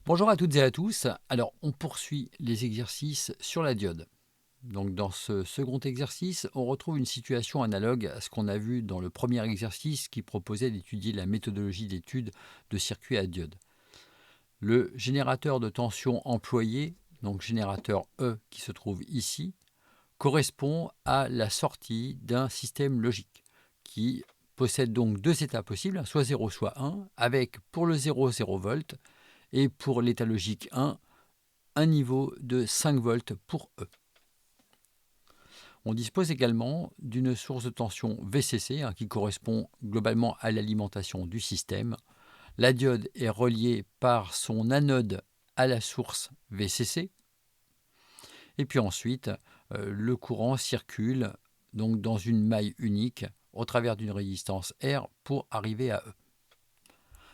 Bonjour à toutes et à tous. Alors, on poursuit les exercices sur la diode. Donc, dans ce second exercice, on retrouve une situation analogue à ce qu'on a vu dans le premier exercice qui proposait d'étudier la méthodologie d'étude de circuits à diode. Le générateur de tension employé, donc générateur E qui se trouve ici, correspond à la sortie d'un système logique qui possède donc deux états possibles, soit 0, soit 1, avec pour le 0, 0 volts, et pour l'état logique 1, un niveau de 5 volts pour E. On dispose également d'une source de tension VCC qui correspond globalement à l'alimentation du système. La diode est reliée par son anode à la source VCC. Et puis ensuite, le courant circule donc dans une maille unique au travers d'une résistance R pour arriver à E.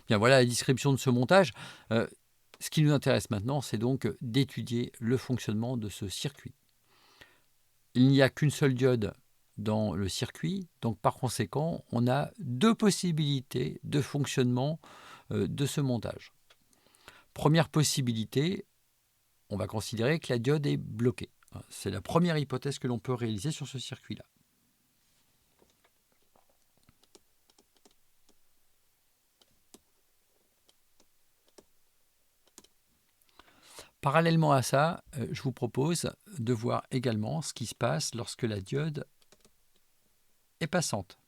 Bien, voilà la description de ce montage. Ce qui nous intéresse maintenant, c'est donc d'étudier le fonctionnement de ce circuit. Il n'y a qu'une seule diode dans le circuit, donc par conséquent, on a deux possibilités de fonctionnement de ce montage. Première possibilité, on va considérer que la diode est bloquée. C'est la première hypothèse que l'on peut réaliser sur ce circuit-là. Parallèlement à ça, je vous propose de voir également ce qui se passe lorsque la diode est passante.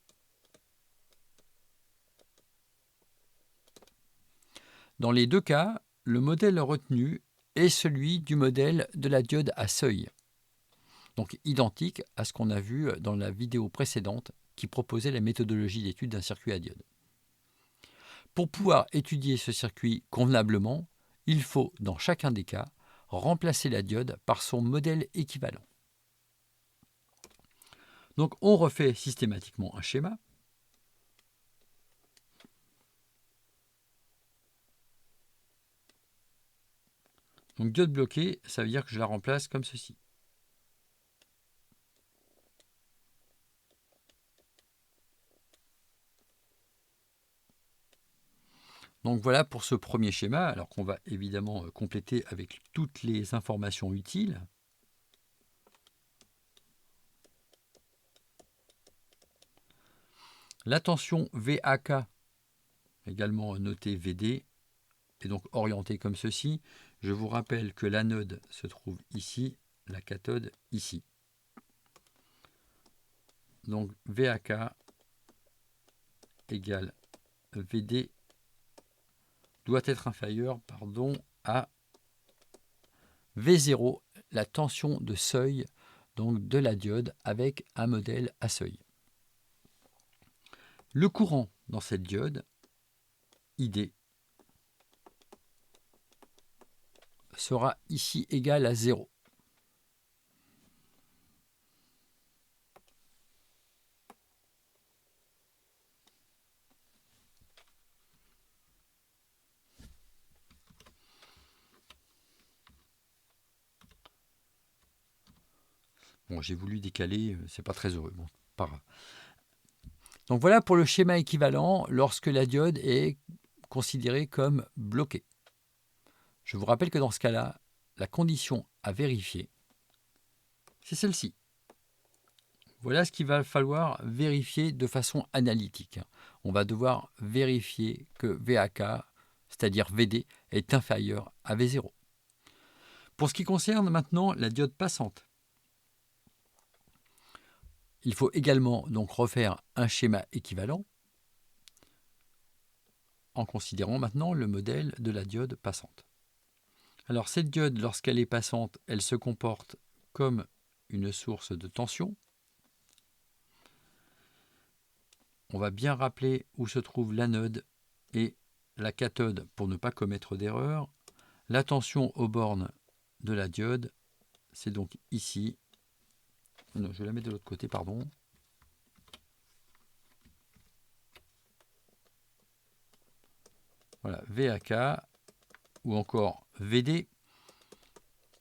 Dans les deux cas, le modèle retenu est celui du modèle de la diode à seuil, donc identique à ce qu'on a vu dans la vidéo précédente qui proposait la méthodologie d'étude d'un circuit à diode. Pour pouvoir étudier ce circuit convenablement, il faut, dans chacun des cas, remplacer la diode par son modèle équivalent. Donc on refait systématiquement un schéma. Donc diode bloquée, ça veut dire que je la remplace comme ceci. Donc voilà pour ce premier schéma, alors qu'on va évidemment compléter avec toutes les informations utiles. La tension VAK, également notée VD, est donc orientée comme ceci. Je vous rappelle que l'anode se trouve ici, la cathode ici. Donc VAK égale VD doit être inférieur à V0, la tension de seuil donc de la diode avec un modèle à seuil. Le courant dans cette diode, ID, sera ici égal à 0. Bon, j'ai voulu décaler, c'est pas très heureux, bon, pas grave. Donc voilà pour le schéma équivalent lorsque la diode est considérée comme bloquée. Je vous rappelle que dans ce cas-là, la condition à vérifier, c'est celle-ci. Voilà ce qu'il va falloir vérifier de façon analytique. On va devoir vérifier que VAK, c'est-à-dire VD, est inférieur à V0. Pour ce qui concerne maintenant la diode passante, il faut également donc refaire un schéma équivalent en considérant maintenant le modèle de la diode passante. Alors cette diode, lorsqu'elle est passante, elle se comporte comme une source de tension. On va bien rappeler où se trouve l'anode et la cathode pour ne pas commettre d'erreur. La tension aux bornes de la diode, c'est donc ici. Non, je vais la mettre de l'autre côté, pardon. Voilà, VAK ou encore VD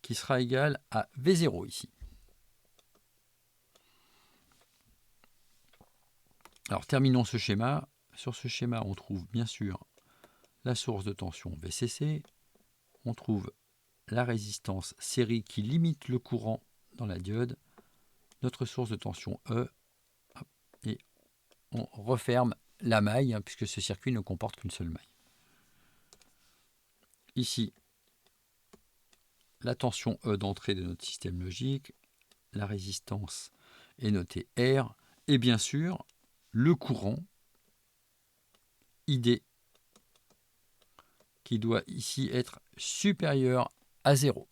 qui sera égal à V0 ici. Alors terminons ce schéma. Sur ce schéma, on trouve bien sûr la source de tension VCC. on trouve la résistance série qui limite le courant dans la diode, notre source de tension E, et on referme la maille, puisque ce circuit ne comporte qu'une seule maille. Ici, la tension E d'entrée de notre système logique, la résistance est notée R, et bien sûr, le courant ID qui doit ici être supérieur à 0.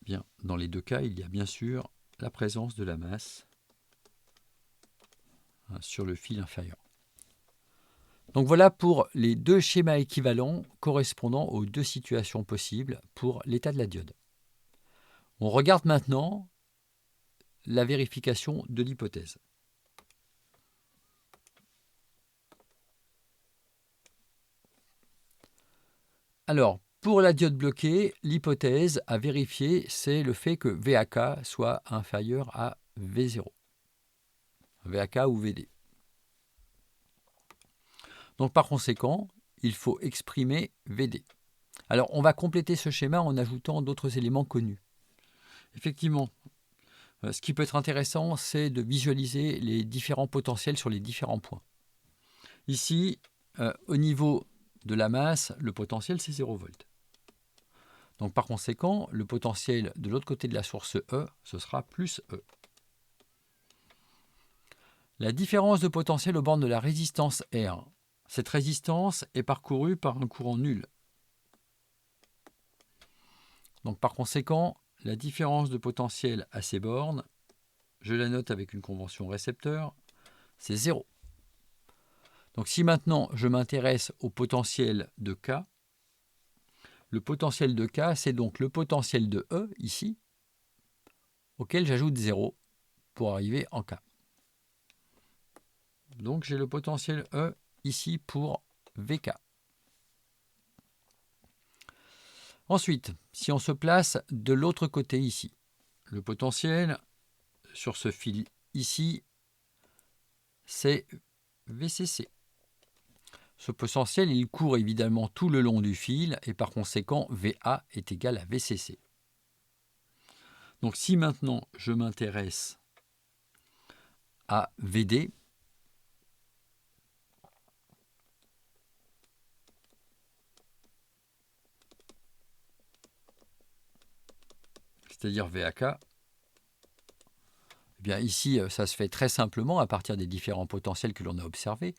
Bien, dans les deux cas, il y a bien sûr la présence de la masse sur le fil inférieur. Donc voilà pour les deux schémas équivalents correspondant aux deux situations possibles pour l'état de la diode. On regarde maintenant la vérification de l'hypothèse. Alors, pour la diode bloquée, l'hypothèse à vérifier, c'est le fait que VAK soit inférieur à V0. VAK ou VD. Donc par conséquent, il faut exprimer VD. Alors on va compléter ce schéma en ajoutant d'autres éléments connus. Effectivement, ce qui peut être intéressant, c'est de visualiser les différents potentiels sur les différents points. Ici, au niveau de la masse, le potentiel c'est 0 V. Donc par conséquent, le potentiel de l'autre côté de la source E, ce sera plus E. La différence de potentiel aux bornes de la résistance R. Cette résistance est parcourue par un courant nul. Donc par conséquent, la différence de potentiel à ces bornes, je la note avec une convention récepteur, c'est 0. Donc si maintenant je m'intéresse au potentiel de K, le potentiel de K, c'est donc le potentiel de E, ici, auquel j'ajoute 0 pour arriver en K. Donc j'ai le potentiel E ici pour VK. Ensuite, si on se place de l'autre côté ici, le potentiel sur ce fil ici, c'est VCC. Ce potentiel, il court évidemment tout le long du fil et par conséquent, VA est égal à VCC. Donc si maintenant je m'intéresse à VD, c'est-à-dire VAK, eh bien ici, ça se fait très simplement à partir des différents potentiels que l'on a observés.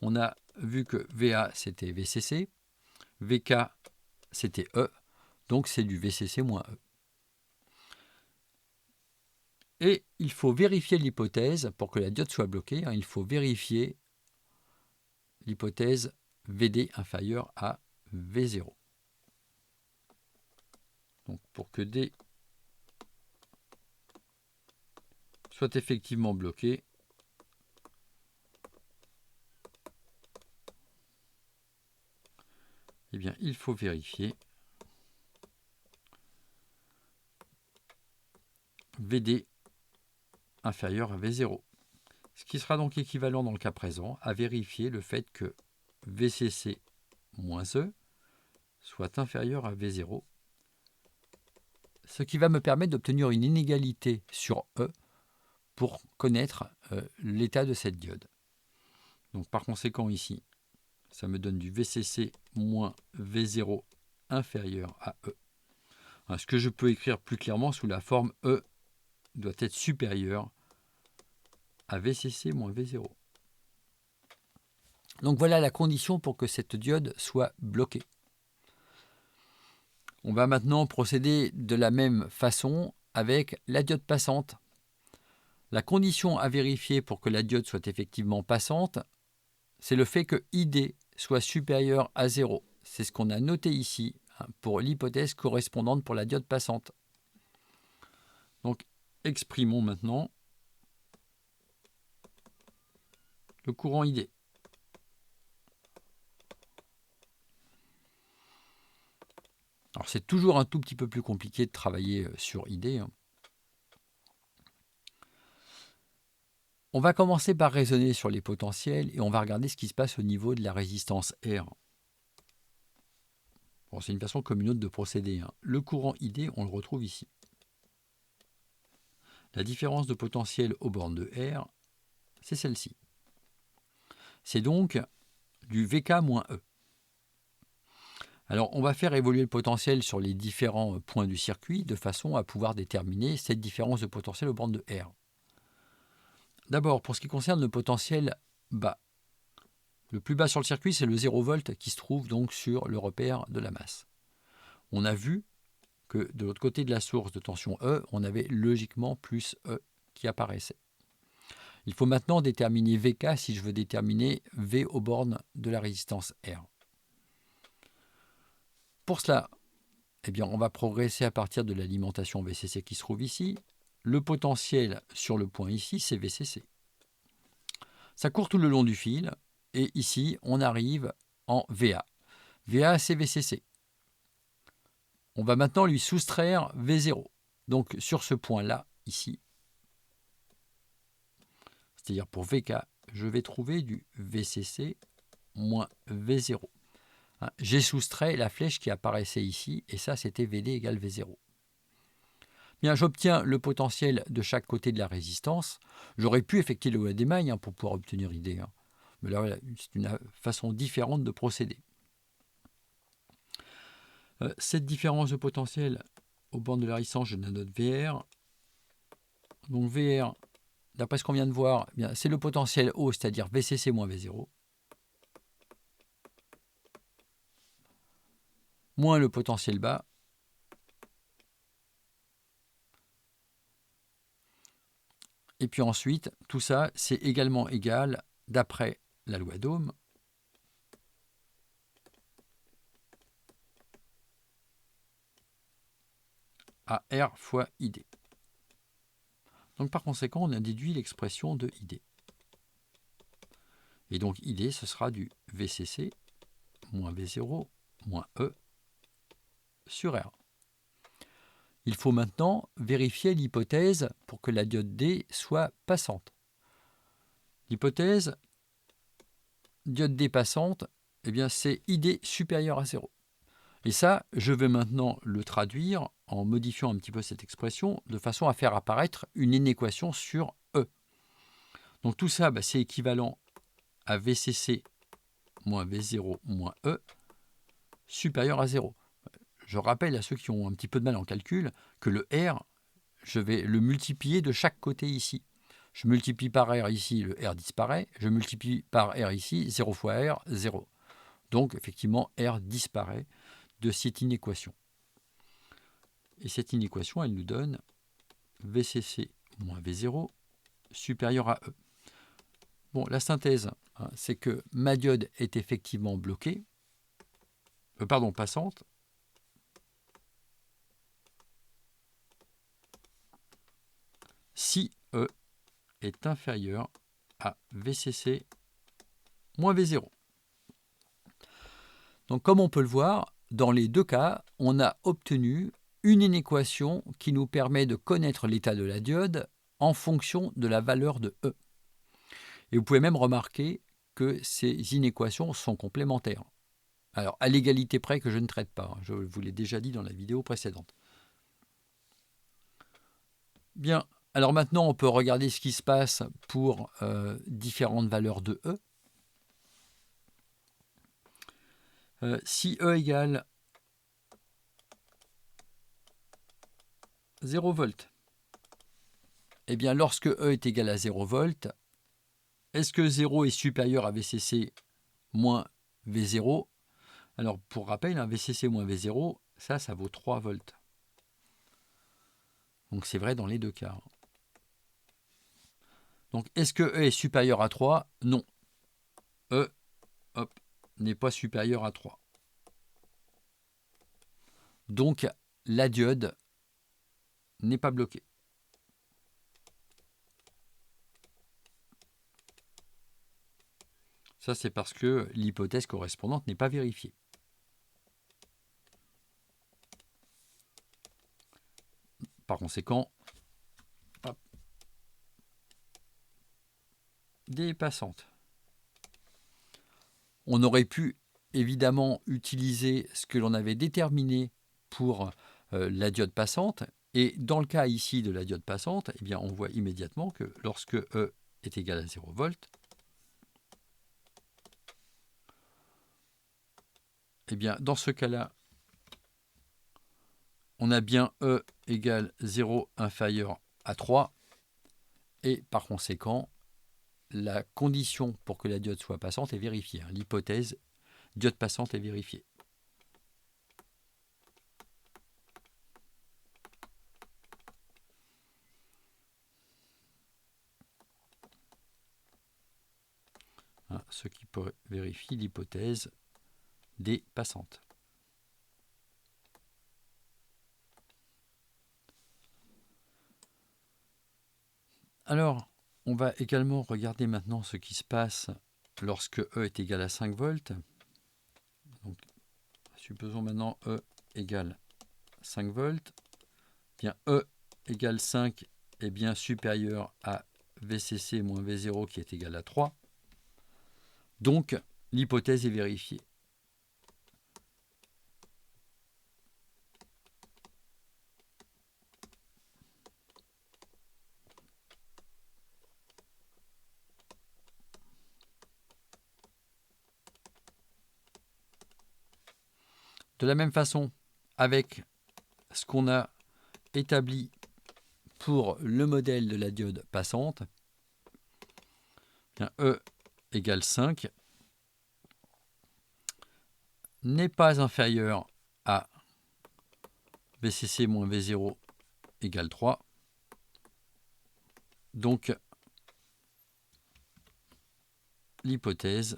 On a vu que VA, c'était VCC, VK, c'était E, donc c'est du VCC moins E. Et il faut vérifier l'hypothèse, pour que la diode soit bloquée, il faut vérifier l'hypothèse VD inférieur à V0. Donc pour que D soit effectivement bloqué, eh bien, il faut vérifier VD inférieur à V0. Ce qui sera donc équivalent dans le cas présent à vérifier le fait que VCC moins E soit inférieur à V0, ce qui va me permettre d'obtenir une inégalité sur E pour connaître l'état de cette diode. Donc par conséquent ici, ça me donne du VCC moins V0 inférieur à E. Ce que je peux écrire plus clairement sous la forme E doit être supérieur à VCC moins V0. Donc voilà la condition pour que cette diode soit bloquée. On va maintenant procéder de la même façon avec la diode passante. La condition à vérifier pour que la diode soit effectivement passante, c'est le fait que ID soit supérieur à 0. C'est ce qu'on a noté ici pour l'hypothèse correspondante pour la diode passante. Donc exprimons maintenant le courant ID. Alors c'est toujours un tout petit peu plus compliqué de travailler sur ID. On va commencer par raisonner sur les potentiels et on va regarder ce qui se passe au niveau de la résistance R. Bon, c'est une façon comme une autre de procéder, hein. Le courant ID, on le retrouve ici. La différence de potentiel aux bornes de R, c'est celle-ci. C'est donc du VK moins E. Alors, on va faire évoluer le potentiel sur les différents points du circuit de façon à pouvoir déterminer cette différence de potentiel aux bornes de R. D'abord, pour ce qui concerne le potentiel bas, le plus bas sur le circuit, c'est le 0 volt qui se trouve donc sur le repère de la masse. On a vu que de l'autre côté de la source de tension E, on avait logiquement plus E qui apparaissait. Il faut maintenant déterminer VK si je veux déterminer V aux bornes de la résistance R. Pour cela, eh bien, on va progresser à partir de l'alimentation VCC qui se trouve ici. Le potentiel sur le point ici, c'est VCC. Ça court tout le long du fil et ici, on arrive en VA. VA, c'est VCC. On va maintenant lui soustraire V0. Donc, sur ce point-là, ici, c'est-à-dire pour VK, je vais trouver du VCC moins V0. J'ai soustrait la flèche qui apparaissait ici, et ça, c'était VD égale V0. Bien, j'obtiens le potentiel de chaque côté de la résistance. J'aurais pu effectuer le loi d'Emaille pour pouvoir obtenir ID. Mais là, c'est une façon différente de procéder. Cette différence de potentiel aux bornes de la résistance, je la note VR. Donc VR, d'après ce qu'on vient de voir, c'est le potentiel haut, c'est-à-dire VCC moins V0, moins le potentiel bas, et puis ensuite, tout ça, c'est également égal, d'après la loi d'Ohm, à R fois ID. Donc par conséquent, on a déduit l'expression de ID. Et donc ID, ce sera du VCC moins V0 moins E sur R. Il faut maintenant vérifier l'hypothèse pour que la diode D soit passante. L'hypothèse diode D passante, eh bien c'est ID supérieur à 0. Et ça, je vais maintenant le traduire en modifiant un petit peu cette expression de façon à faire apparaître une inéquation sur E. Donc tout ça, c'est équivalent à VCC moins V0 moins E supérieur à 0. Je rappelle à ceux qui ont un petit peu de mal en calcul que le R, je vais le multiplier de chaque côté ici. Je multiplie par R ici, le R disparaît. Je multiplie par R ici, 0 fois R, 0. Donc effectivement, R disparaît de cette inéquation. Et cette inéquation, elle nous donne VCC moins V0 supérieur à E. Bon, la synthèse, c'est que ma diode est effectivement bloquée, passante, si E est inférieur à VCC moins V0. Donc comme on peut le voir, dans les deux cas, on a obtenu une inéquation qui nous permet de connaître l'état de la diode en fonction de la valeur de E. Et vous pouvez même remarquer que ces inéquations sont complémentaires. Alors, à l'égalité près que je ne traite pas, je vous l'ai déjà dit dans la vidéo précédente. Bien, alors maintenant on peut regarder ce qui se passe pour différentes valeurs de E. Si E égale 0 volt, eh bien lorsque E est égal à 0 volt, est-ce que 0 est supérieur à VCC moins V0? Alors pour rappel, VCC moins V0, ça vaut 3 volts. Donc c'est vrai dans les deux cas. Donc est-ce que E est supérieur à 3? Non. E n'est pas supérieur à 3. Donc la diode n'est pas bloquée. Ça, c'est parce que l'hypothèse correspondante n'est pas vérifiée. Par conséquent, D passante. On aurait pu évidemment utiliser ce que l'on avait déterminé pour la diode passante. Et dans le cas ici de la diode passante, eh bien, on voit immédiatement que lorsque E est égal à 0 volts, eh bien, dans ce cas-là, on a bien E égale 0 inférieur à 3. Et par conséquent, la condition pour que la diode soit passante est vérifiée. L'hypothèse diode passante est vérifiée. Ce qui vérifie l'hypothèse D passante. Alors, on va également regarder maintenant ce qui se passe lorsque E est égal à 5 volts. Donc, supposons maintenant E égale 5 volts. Bien, E égale 5 est bien supérieur à VCC moins V0 qui est égal à 3. Donc, l'hypothèse est vérifiée. De la même façon, avec ce qu'on a établi pour le modèle de la diode passante, E égale 5 n'est pas inférieur à VCC moins V0 égale 3. Donc, l'hypothèse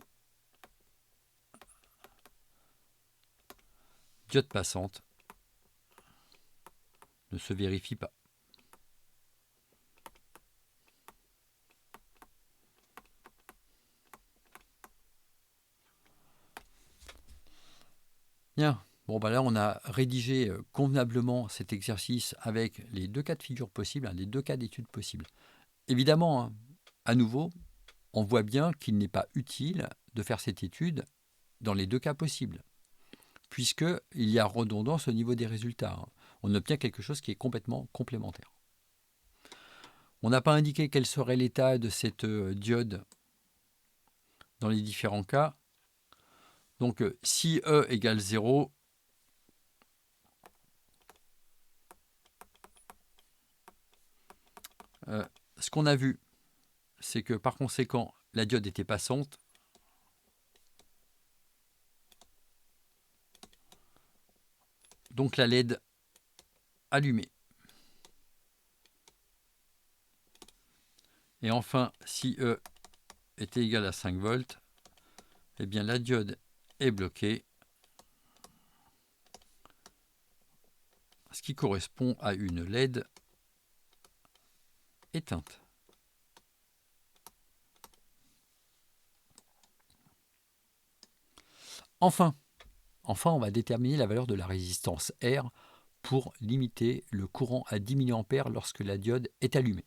diode passante ne se vérifie pas. Bien, bon là on a rédigé convenablement cet exercice avec les deux cas de figure possibles, les deux cas d'étude possibles. Évidemment, à nouveau, on voit bien qu'il n'est pas utile de faire cette étude dans les deux cas possibles, puisqu'il y a redondance au niveau des résultats. On obtient quelque chose qui est complètement complémentaire. On n'a pas indiqué quel serait l'état de cette diode dans les différents cas. Donc, si E égale 0, ce qu'on a vu, c'est que par conséquent, la diode était passante. Donc, la LED allumée. Et enfin, si E était égal à 5 volts, eh bien la diode est bloquée, ce qui correspond à une LED éteinte. Enfin, on va déterminer la valeur de la résistance R pour limiter le courant à 10 mA lorsque la diode est allumée.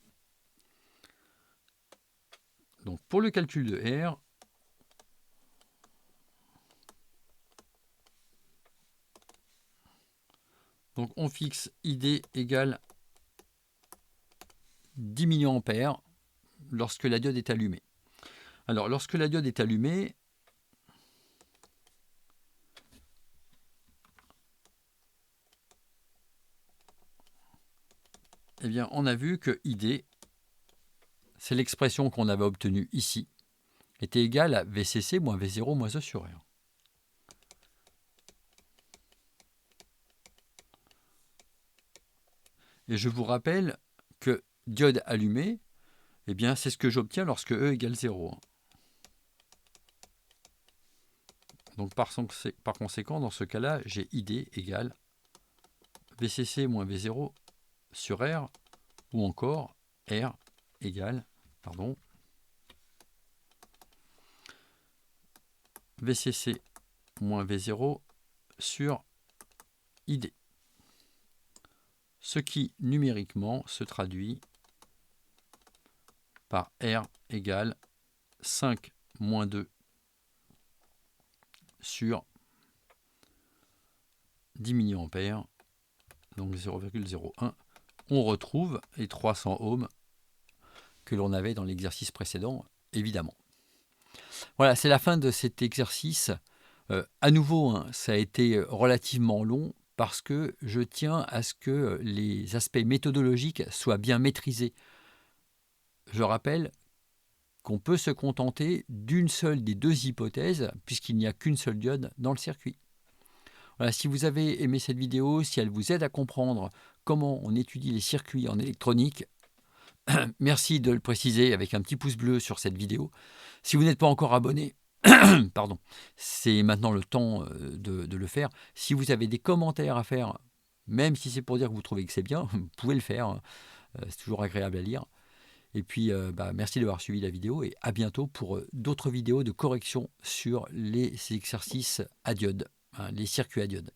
Donc pour le calcul de R, donc on fixe ID égale 10 mA lorsque la diode est allumée. Alors lorsque la diode est allumée, eh bien on a vu que ID, c'est l'expression qu'on avait obtenue ici, était égale à VCC moins V0 moins E sur R. Et je vous rappelle que diode allumée, eh bien, c'est ce que j'obtiens lorsque E égale 0. Donc par conséquent, dans ce cas-là, j'ai ID égale VCC moins V0 sur R, ou encore R égale, VCC moins V0 sur ID. Ce qui numériquement se traduit par R égale 5 moins 2 sur 10 milliampères, donc 0,01, on retrouve les 300 ohms que l'on avait dans l'exercice précédent, évidemment. Voilà, c'est la fin de cet exercice. À nouveau, hein, ça a été relativement long parce que je tiens à ce que les aspects méthodologiques soient bien maîtrisés. Je rappelle qu'on peut se contenter d'une seule des deux hypothèses puisqu'il n'y a qu'une seule diode dans le circuit. Voilà, si vous avez aimé cette vidéo, si elle vous aide à comprendre comment on étudie les circuits en électronique, merci de le préciser avec un petit pouce bleu sur cette vidéo. Si vous n'êtes pas encore abonné, pardon, c'est maintenant le temps de le faire. Si vous avez des commentaires à faire, même si c'est pour dire que vous trouvez que c'est bien, vous pouvez le faire. C'est toujours agréable à lire. Et puis, merci d'avoir suivi la vidéo et à bientôt pour d'autres vidéos de correction sur les exercices à diode, hein, les circuits à diode.